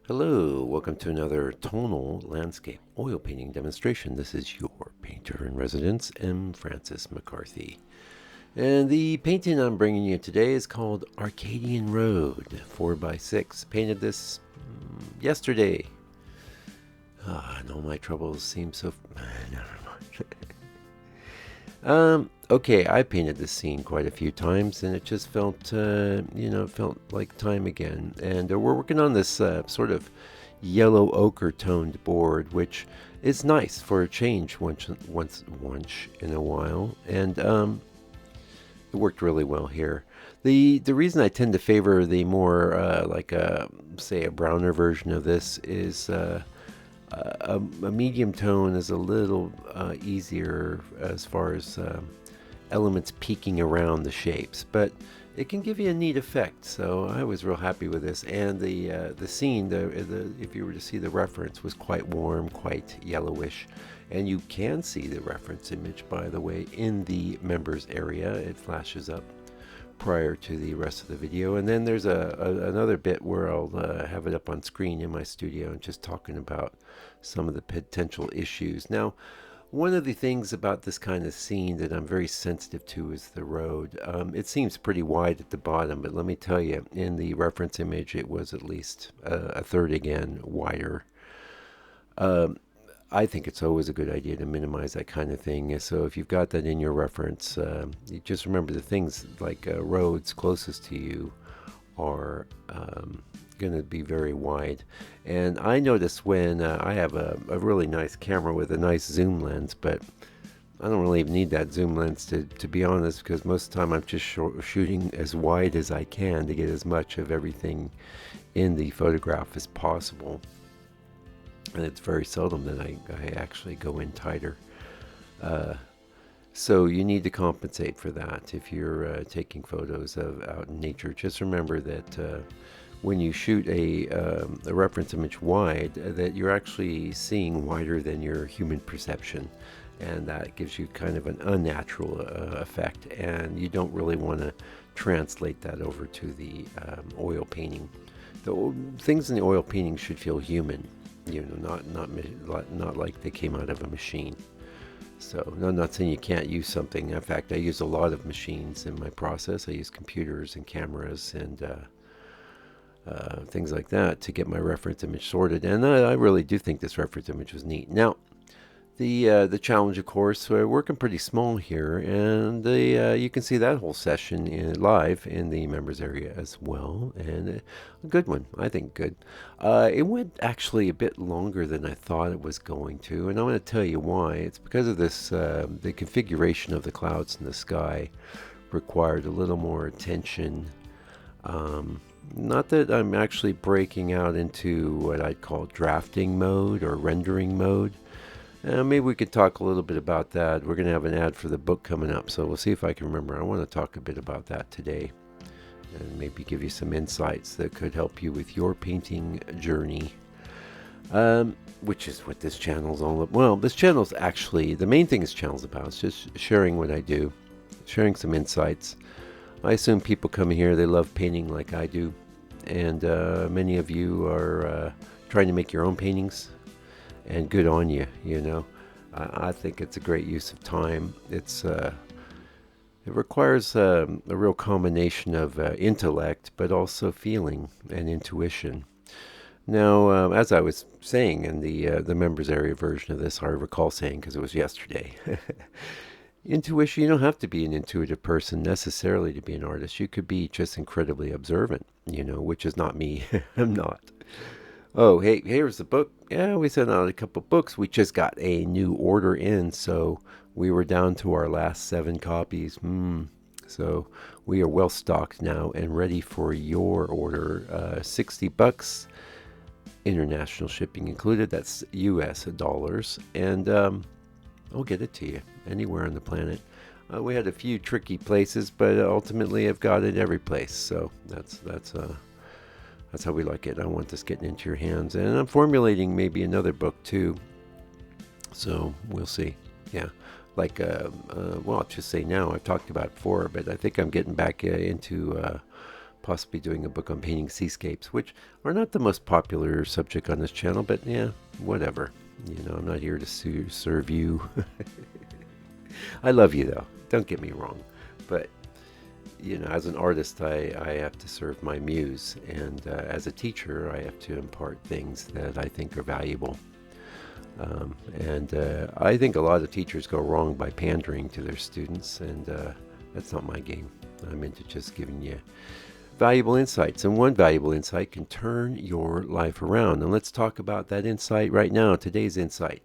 Hello, welcome to another tonal landscape oil painting demonstration. This is your painter in residence, M. Francis McCarthy. And the painting I'm bringing you today is called Arcadian Road 4x6. Painted this yesterday. And all my troubles seem so. Never mind. Okay, I painted this scene quite a few times, and it just felt, felt like time again. And we're working on this sort of yellow ochre toned board, which is nice for a change once in a while, and it worked really well here. The reason I tend to favor the more say a browner version of this is. A medium tone is a little easier as far as elements peeking around the shapes, but it can give you a neat effect. So I was real happy with this, and the scene, if you were to see the reference, was quite warm, quite yellowish, and you can see the reference image, by the way, in the members area. It flashes up prior to the rest of the video, and then there's another bit where I'll have it up on screen in my studio and just talking about some of the potential issues. Now, one of the things about this kind of scene that I'm very sensitive to is the road. It seems pretty wide at the bottom, but let me tell you, in the reference image it was at least a third again wider. um, I think it's always a good idea to minimize that kind of thing. So if you've got that in your reference, you just remember the things like roads closest to you are going to be very wide. And I notice when I have a really nice camera with a nice zoom lens, but I don't really need that zoom lens to be honest, because most of the time I'm just shooting as wide as I can to get as much of everything in the photograph as possible. And it's very seldom that I actually go in tighter. Uh, so you need to compensate for that if you're taking photos of out in nature. Just remember that when you shoot a reference image wide, that you're actually seeing wider than your human perception, and that gives you kind of an unnatural effect. And you don't really want to translate that over to the oil painting. The things in the oil painting should feel human, not like they came out of a machine. So no, I'm not saying you can't use something. In fact, I use a lot of machines in my process. I use computers and cameras and things like that to get my reference image sorted. And I really do think this reference image was neat. Now, the challenge, of course, we're working pretty small here, and you can see that whole session live in the members area as well, and a good one, I think. Good. It went actually a bit longer than I thought it was going to, and I'm going to tell you why. It's because of this. The configuration of the clouds in the sky required a little more attention. Not that I'm actually breaking out into what I'd call drafting mode or rendering mode. Maybe we could talk a little bit about that. We're going to have an ad for the book coming up, so we'll see if I can remember. I want to talk a bit about that today and maybe give you some insights that could help you with your painting journey, which is what this channel's all about. Well, this channel's actually, the main thing this channel's about is just sharing what I do, sharing some insights. I assume people come here, they love painting like I do, and many of you are trying to make your own paintings. And good on you, you know. I think it's a great use of time. It requires a real combination of intellect, but also feeling and intuition. Now, as I was saying in the members area version of this, I recall saying because it was yesterday. Intuition, you don't have to be an intuitive person necessarily to be an artist. You could be just incredibly observant, which is not me. I'm not. Oh, hey, here's the book. Yeah, we sent out a couple books. We just got a new order in, so we were down to our last 7 copies. So we are well stocked now and ready for your order. $60, international shipping included. That's US dollars, and I'll get it to you anywhere on the planet. We had a few tricky places, but ultimately I've got it every place. So that's how we like it. I want this getting into your hands. And I'm formulating maybe another book too. So we'll see. Yeah. Well, I'll just say now, I've talked about it before, but I think I'm getting back into possibly doing a book on painting seascapes, which are not the most popular subject on this channel, but yeah, whatever. I'm not here to serve you. I love you though, don't get me wrong, but as an artist, I have to serve my muse, and as a teacher, I have to impart things that I think are valuable. And I think a lot of teachers go wrong by pandering to their students, and that's not my game. I'm into just giving you valuable insights, and one valuable insight can turn your life around. And let's talk about that insight right now, today's insight.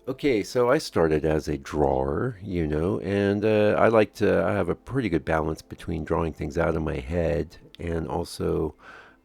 Okay, so I started as a drawer, and I have a pretty good balance between drawing things out of my head and also,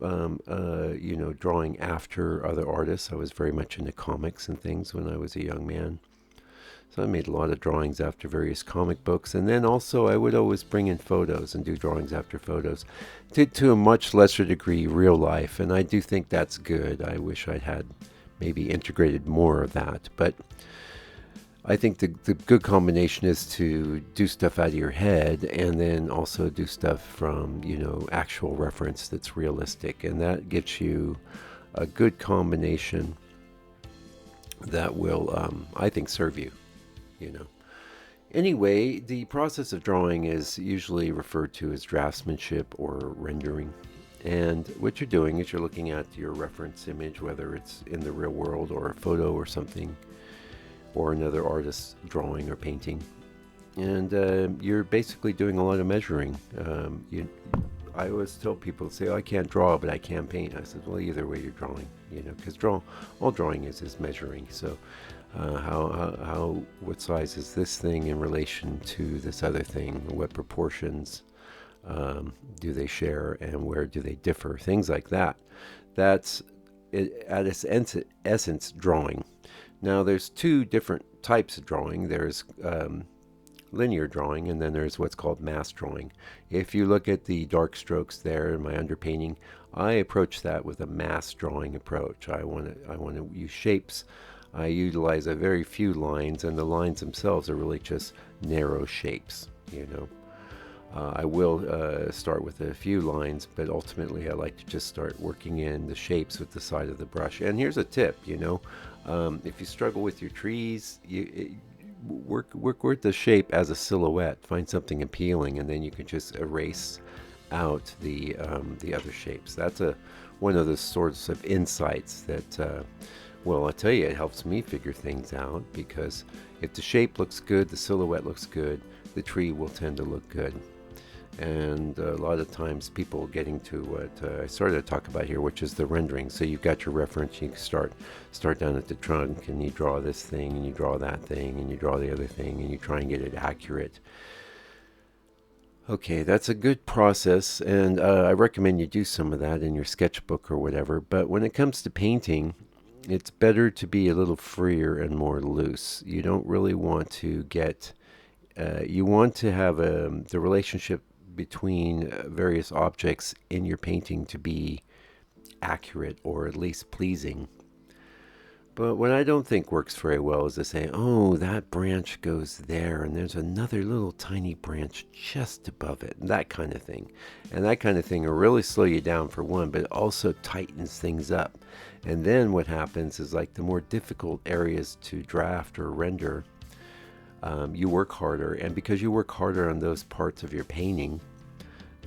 drawing after other artists. I was very much into comics and things when I was a young man. So I made a lot of drawings after various comic books, and then also I would always bring in photos and do drawings after photos, to a much lesser degree real life, and I do think that's good. I wish I'd had maybe integrated more of that, but I think the good combination is to do stuff out of your head and then also do stuff from, actual reference that's realistic. And that gives you a good combination that will, I think, serve you. Anyway, the process of drawing is usually referred to as draftsmanship or rendering. And what you're doing is you're looking at your reference image, whether it's in the real world or a photo or something, or another artist's drawing or painting. And you're basically doing a lot of measuring. I always tell people, say, oh, I can't draw, but I can paint. I said, well, either way you're drawing, because all drawing is measuring. So what size is this thing in relation to this other thing? What proportions do they share, and where do they differ? Things like that. That's at its essence drawing. Now, there's two different types of drawing. There's linear drawing, and then there's what's called mass drawing. If you look at the dark strokes there in my underpainting, I approach that with a mass drawing approach. I want to use shapes. I utilize a very few lines, and the lines themselves are really just narrow shapes. I will start with a few lines, but ultimately I like to just start working in the shapes with the side of the brush. And here's a tip, if you struggle with your trees, work with the shape as a silhouette. Find something appealing, and then you can just erase out the other shapes. That's one of the sorts of insights that, well, I'll tell you, it helps me figure things out, because if the shape looks good, the silhouette looks good, the tree will tend to look good. And a lot of times people getting to what I started to talk about here, which is the rendering. So you've got your reference, you can start down at the trunk, and you draw this thing, and you draw that thing, and you draw the other thing, and you try and get it accurate. Okay, that's a good process, and I recommend you do some of that in your sketchbook or whatever. But when it comes to painting, it's better to be a little freer and more loose. You don't really want to get, you want to have the relationship between various objects in your painting to be accurate, or at least pleasing. But what I don't think works very well is to say, oh, that branch goes there, and there's another little tiny branch just above it, and that kind of thing. And that kind of thing will really slow you down, for one, but it also tightens things up. And then what happens is, like, the more difficult areas to draft or render, you work harder, and because you work harder on those parts of your painting,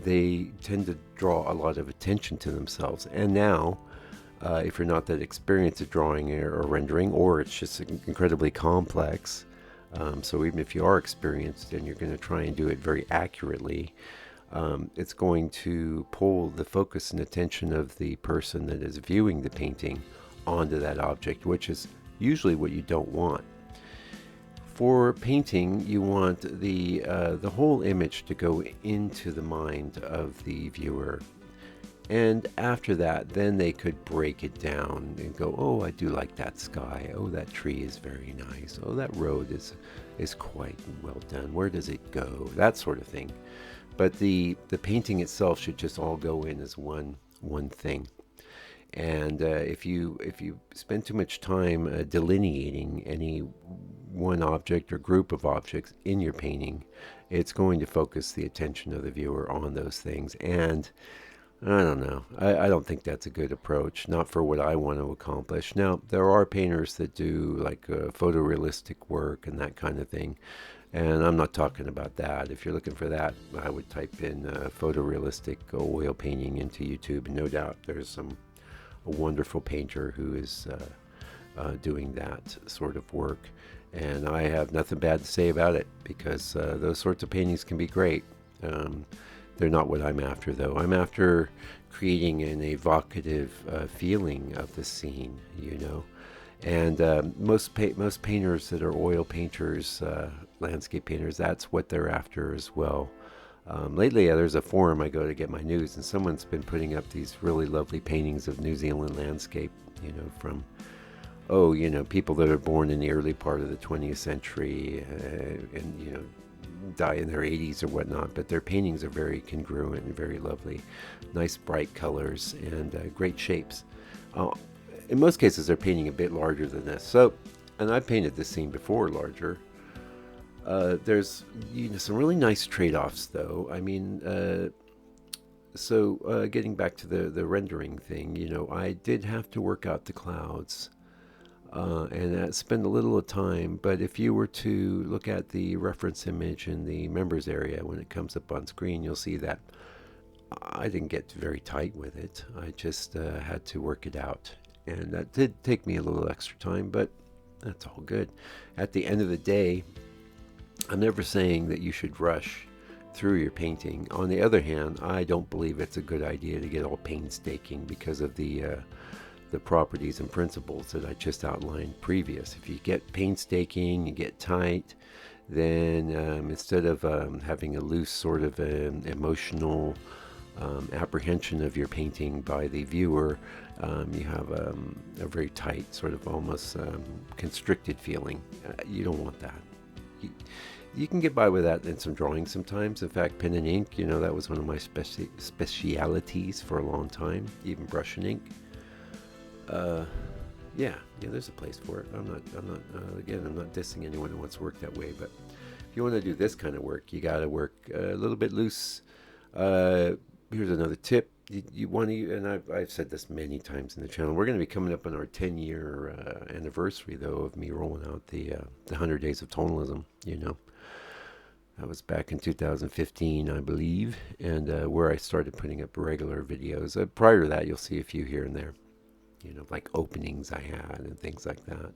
they tend to draw a lot of attention to themselves. And now, if you're not that experienced at drawing or rendering, or it's just incredibly complex, so even if you are experienced and you're going to try and do it very accurately, it's going to pull the focus and attention of the person that is viewing the painting onto that object, which is usually what you don't want. For painting, you want the whole image to go into the mind of the viewer. And after that, then they could break it down and go, oh, I do like that sky. Oh, that tree is very nice. Oh, that road is quite well done. Where does it go? That sort of thing. But the painting itself should just all go in as one thing. And if you spend too much time delineating any one object or group of objects in your painting, it's going to focus the attention of the viewer on those things. And I don't know. I don't think that's a good approach, not for what I want to accomplish. Now, there are painters that do like photorealistic work and that kind of thing. And I'm not talking about that. If you're looking for that, I would type in photorealistic oil painting into YouTube. And no doubt there's a wonderful painter who is doing that sort of work. And I have nothing bad to say about it, because those sorts of paintings can be great. They're not what I'm after, though. I'm after creating an evocative feeling of the scene, you know. And most painters that are oil painters, landscape painters, that's what they're after as well. Lately, there's a forum I go to get my news, and someone's been putting up these really lovely paintings of New Zealand landscape, you know, from, oh, you know, people that are born in the early part of the 20th century and, you know, die in their 80s or whatnot, but their paintings are very congruent and very lovely. Nice bright colors and great shapes. In most cases, they're painting a bit larger than this. So, and I've painted this scene before larger. There's, you know, some really nice trade-offs, though. I mean, getting back to the rendering thing, you know, I did have to work out the clouds and spend a little of time. But if you were to look at the reference image in the members area when it comes up on screen, you'll see that I didn't get very tight with it. I just had to work it out. And that did take me a little extra time, but that's all good. At the end of the day, I'm never saying that you should rush through your painting. On the other hand, I don't believe it's a good idea to get all painstaking because of the properties and principles that I just outlined previous. If you get painstaking, you get tight, then instead of having a loose sort of emotional apprehension of your painting by the viewer, you have a very tight, sort of almost constricted feeling. You don't want that. You can get by with that in some drawings sometimes. In fact, pen and ink, you know, that was one of my specialities for a long time, even brush and ink. Yeah, there's a place for it. I'm not dissing anyone who wants to work that way, but if you want to do this kind of work, you got to work a little bit loose. Here's another tip. You want to, and I've said this many times in the channel, we're going to be coming up on our 10-year anniversary, though, of me rolling out the 100 Days of Tonalism, you know. That was back in 2015, I believe, and where I started putting up regular videos. Prior to that, you'll see a few here and there, you know, like openings I had and things like that.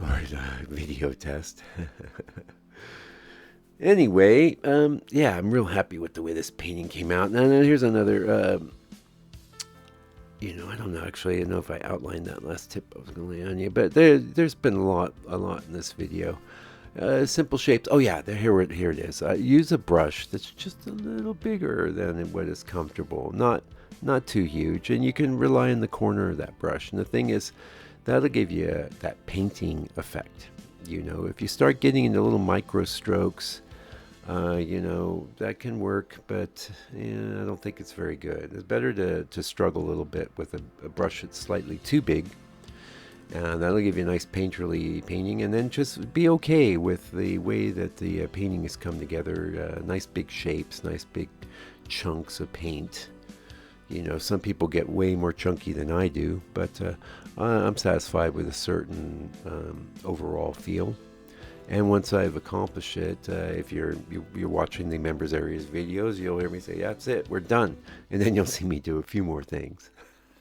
Or the video test. Anyway, yeah, I'm real happy with the way this painting came out. Now, here's another, you know, I don't know, actually, I don't know if I outlined that last tip I was going to lay on you, but there's been a lot in this video. Simple shapes. Oh, yeah, here it is. Use a brush that's just a little bigger than what is comfortable, not too huge, and you can rely on the corner of that brush. And the thing is, that'll give you that painting effect. You know, if you start getting into little micro strokes, you know, that can work, but I don't think it's very good. It's better to struggle a little bit with a brush that's slightly too big, and that'll give you a nice painterly painting. And then just be okay with the way that the painting has come together. Nice big shapes, nice big chunks of paint. You know, some people get way more chunky than I do, but I'm satisfied with a certain overall feel. And once I've accomplished it, if you're watching the members areas videos, you'll hear me say, "That's it, we're done." And then you'll see me do a few more things.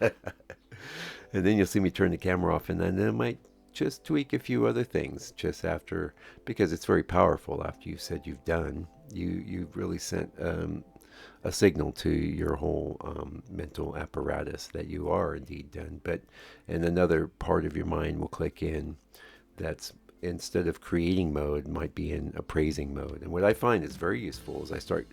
And then you'll see me turn the camera off, and then I might just tweak a few other things just after, because it's very powerful after you've said you've done. You've really sent a signal to your whole mental apparatus that you are indeed done. And another part of your mind will click in that's, instead of creating mode, might be in appraising mode. And what I find is very useful is I start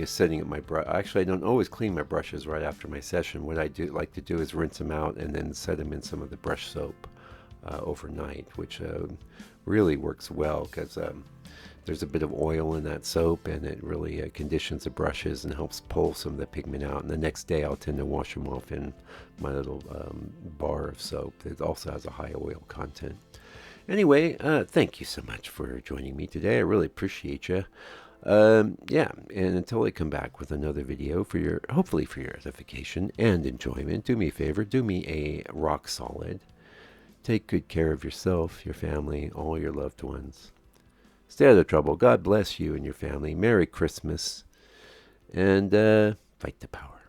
setting up my brush. Actually, I don't always clean my brushes right after my session. What I like to do is rinse them out and then set them in some of the brush soap overnight, which really works well because there's a bit of oil in that soap, and it really conditions the brushes and helps pull some of the pigment out. And the next day I'll tend to wash them off in my little bar of soap. It also has a high oil content. Anyway, thank you so much for joining me today. I really appreciate you. Yeah, and until I come back with another video for your, hopefully for your edification and enjoyment, do me a favor, do me a rock solid. Take good care of yourself, your family, all your loved ones. Stay out of trouble. God bless you and your family. Merry Christmas. And fight the power.